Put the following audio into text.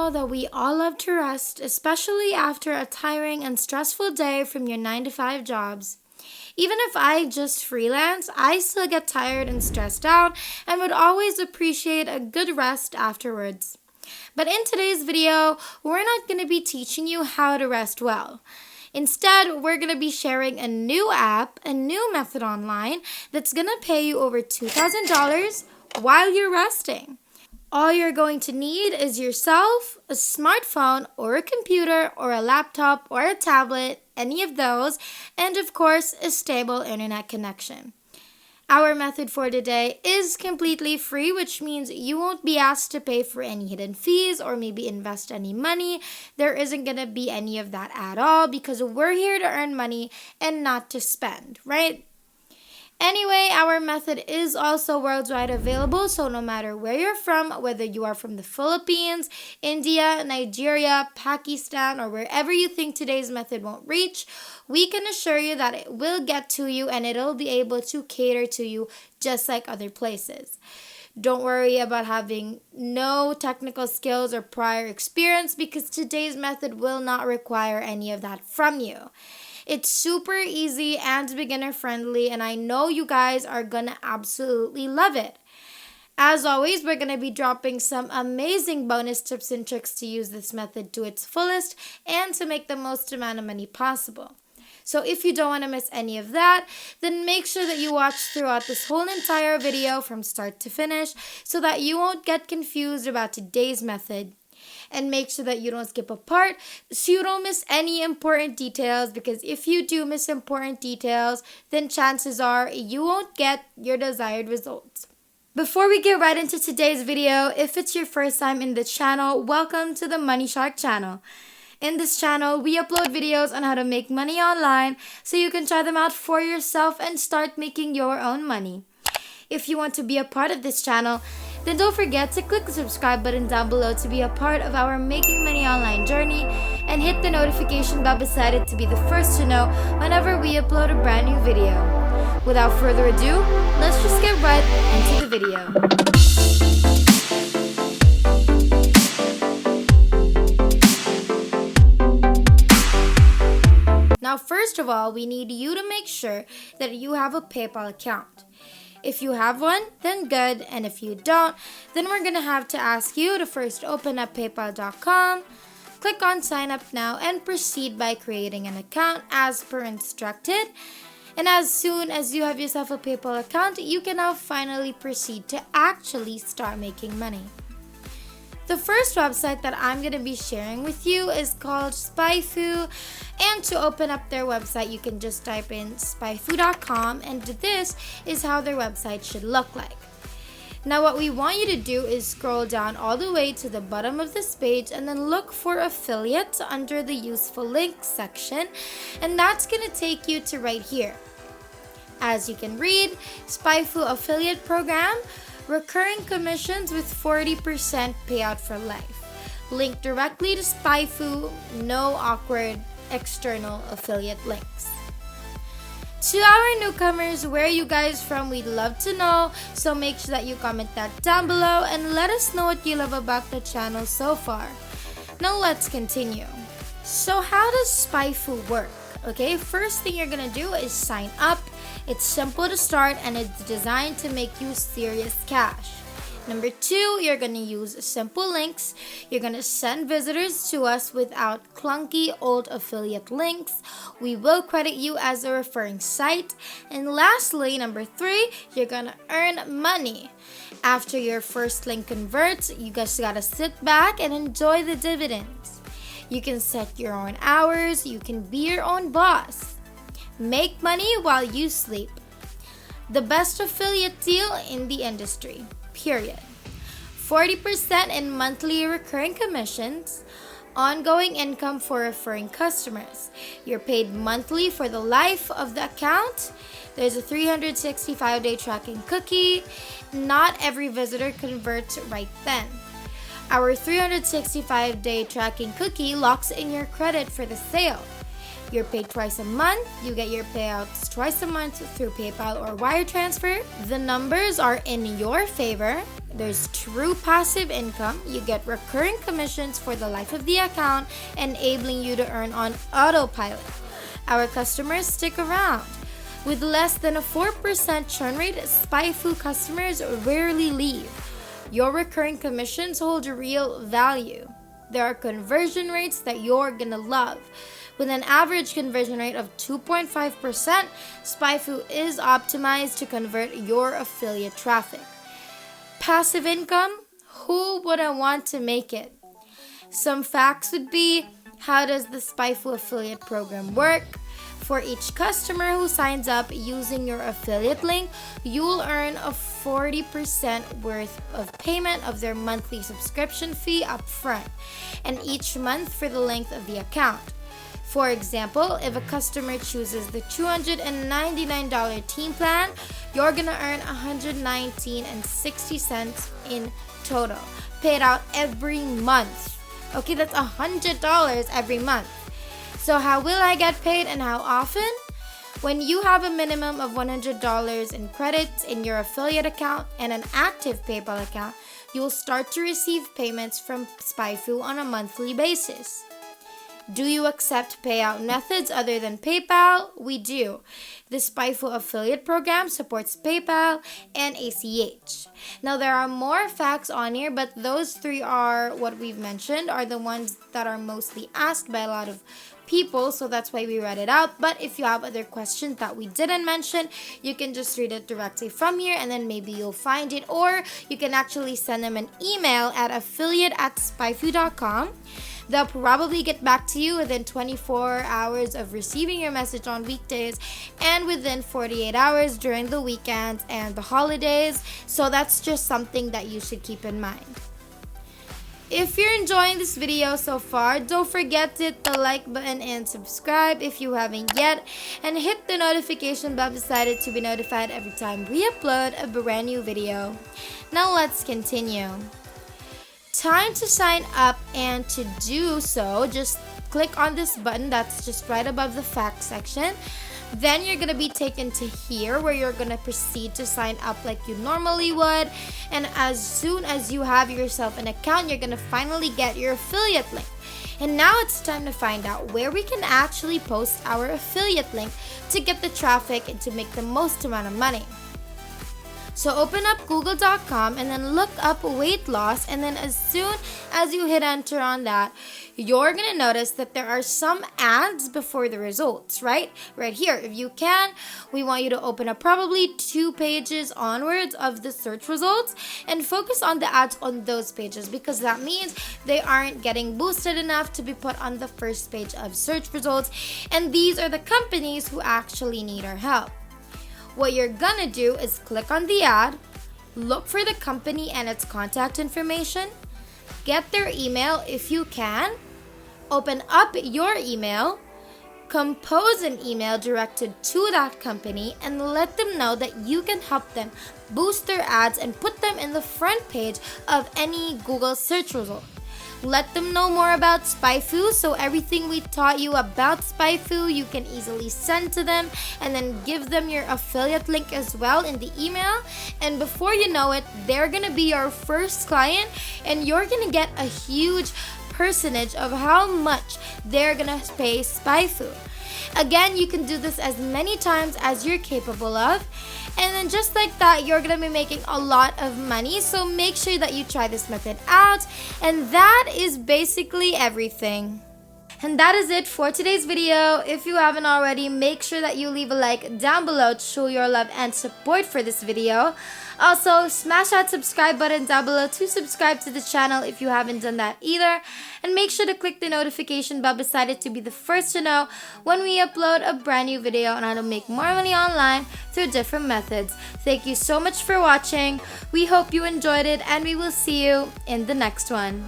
know that we all love to rest, especially after a tiring and stressful day from your 9 to 5 jobs. Even if I just freelance, I still get tired and stressed out and would always appreciate a good rest afterwards. But in today's video, we're not going to be teaching you how to rest well. Instead, we're going to be sharing a new app, a new method online that's going to pay you over $2,000 while you're resting. All you're going to need is yourself, a smartphone or a computer or a laptop or a tablet, any of those, and of course, a stable internet connection. Our method for today is completely free, which means you won't be asked to pay for any hidden fees or maybe invest any money. There isn't going to be any of that at all because we're here to earn money and not to spend, right? Anyway, our method is also worldwide available, so no matter where you're from, whether you are from the Philippines, India, Nigeria, Pakistan, or wherever you think today's method won't reach, we can assure you that it will get to you and it'll be able to cater to you just like other places. Don't worry about having no technical skills or prior experience because today's method will not require any of that from you. It's super easy and beginner friendly, and I know you guys are gonna absolutely love it. As always, we're gonna be dropping some amazing bonus tips and tricks to use this method to its fullest and to make the most amount of money possible. So if you don't want to miss any of that, then make sure that you watch throughout this whole entire video from start to finish so that you won't get confused about today's method. And make sure that you don't skip a part so you don't miss any important details, because if you do miss important details, then chances are you won't get your desired results. Before we get right into today's video, if it's your first time in the channel, welcome to the Money Shark channel. In this channel, we upload videos on how to make money online so you can try them out for yourself and start making your own money. If you want to be a part of this channel, then don't forget to click the subscribe button down below to be a part of our Making Money Online journey and hit the notification bell beside it to be the first to know whenever we upload a brand new video. Without further ado, let's just get right into the video. Now, first of all, we need you to make sure that you have a PayPal account. If you have one, then good, and if you don't, then we're going to have to ask you to first open up paypal.com, click on sign up now, and proceed by creating an account as per instructed. And as soon as you have yourself a PayPal account, you can now finally proceed to actually start making money. The first website that I'm going to be sharing with you is called SpyFu, and to open up their website, you can just type in spyfu.com, and this is how their website should look like. Now what we want you to do is scroll down all the way to the bottom of this page and then look for affiliate under the useful links section, and that's going to take you to right here. As you can read, SpyFu affiliate program, recurring commissions with 40% payout for life. Link directly to SpyFu, no awkward external affiliate links. To our newcomers, where are you guys from? We'd love to know, so make sure that you comment that down below and let us know what you love about the channel so far. Now let's continue. So how does SpyFu work? Okay, first thing you're gonna do is sign up. It's simple to start and it's designed to make you serious cash. Number 2, you're gonna use simple links. You're gonna send visitors to us without clunky old affiliate links. We will credit you as a referring site. And lastly, number 3, you're gonna earn money. After your first link converts, you just gotta sit back and enjoy the dividends. You can set your own hours. You can be your own boss. Make money while you sleep. The best affiliate deal in the industry, period. 40% in monthly recurring commissions, ongoing income for referring customers. You're paid monthly for the life of the account. There's a 365-day tracking cookie. Not every visitor converts right then. Our 365-day tracking cookie locks in your credit for the sale. You're paid twice a month. You get your payouts twice a month through PayPal or wire transfer. The numbers are in your favor. There's true passive income. You get recurring commissions for the life of the account, enabling you to earn on autopilot. Our customers stick around. With less than a 4% churn rate, SpyFu customers rarely leave. Your recurring commissions hold real value. There are conversion rates that you're gonna love. With an average conversion rate of 2.5%, SpyFu is optimized to convert your affiliate traffic. Passive income? Who wouldn't want to make it? Some facts would be, how does the SpyFu affiliate program work? For each customer who signs up using your affiliate link, you'll earn a 40% worth of payment of their monthly subscription fee upfront, and each month for the length of the account. For example, if a customer chooses the $299 team plan, you're gonna earn $119.60 in total, paid out every month. Okay, that's $100 every month. So how will I get paid and how often? When you have a minimum of $100 in credits in your affiliate account and an active PayPal account, you will start to receive payments from SpyFu on a monthly basis. Do you accept payout methods other than PayPal? We do. The SpyFu affiliate program supports PayPal and ACH. Now there are more facts on here, but those three are what we've mentioned, are the ones that are mostly asked by a lot of people, so that's why we read it out. But if you have other questions that we didn't mention, you can just read it directly from here and then maybe you'll find it, or you can actually send them an email at affiliate@spyfu.com. They'll probably get back to you within 24 hours of receiving your message on weekdays and within 48 hours during the weekends and the holidays. So that's just something that you should keep in mind. If you're enjoying this video so far, don't forget to hit the like button and subscribe if you haven't yet, and hit the notification bell beside it to be notified every time we upload a brand new video. Now let's continue. Time to sign up, and to do so, just click on this button that's just right above the facts section. Then you're going to be taken to here where you're going to proceed to sign up like you normally would. And as soon as you have yourself an account, you're going to finally get your affiliate link. And now it's time to find out where we can actually post our affiliate link to get the traffic and to make the most amount of money. So open up google.com and then look up weight loss, and then as soon as you hit enter on that, you're going to notice that there are some ads before the results, right? Right here. If you can, we want you to open up probably 2 pages onwards of the search results and focus on the ads on those pages, because that means they aren't getting boosted enough to be put on the first page of search results, and these are the companies who actually need our help. What you're gonna do is click on the ad, look for the company and its contact information, get their email if you can, open up your email, compose an email directed to that company, and let them know that you can help them boost their ads and put them in the front page of any Google search result. Let them know more about SpyFu, so everything we taught you about SpyFu you can easily send to them, and then give them your affiliate link as well in the email. And before you know it, they're gonna be your first client, and you're gonna get a huge percentage of how much they're gonna pay SpyFu. Again, you can do this as many times as you're capable of, and then just like that, you're gonna be making a lot of money. So make sure that you try this method out, and that is basically everything. And that is it for today's video. If you haven't already, make sure that you leave a like down below to show your love and support for this video. Also, smash that subscribe button down below to subscribe to the channel if you haven't done that either. And make sure to click the notification bell beside it to be the first to know when we upload a brand new video on how to make more money online through different methods. Thank you so much for watching. We hope you enjoyed it, and we will see you in the next one.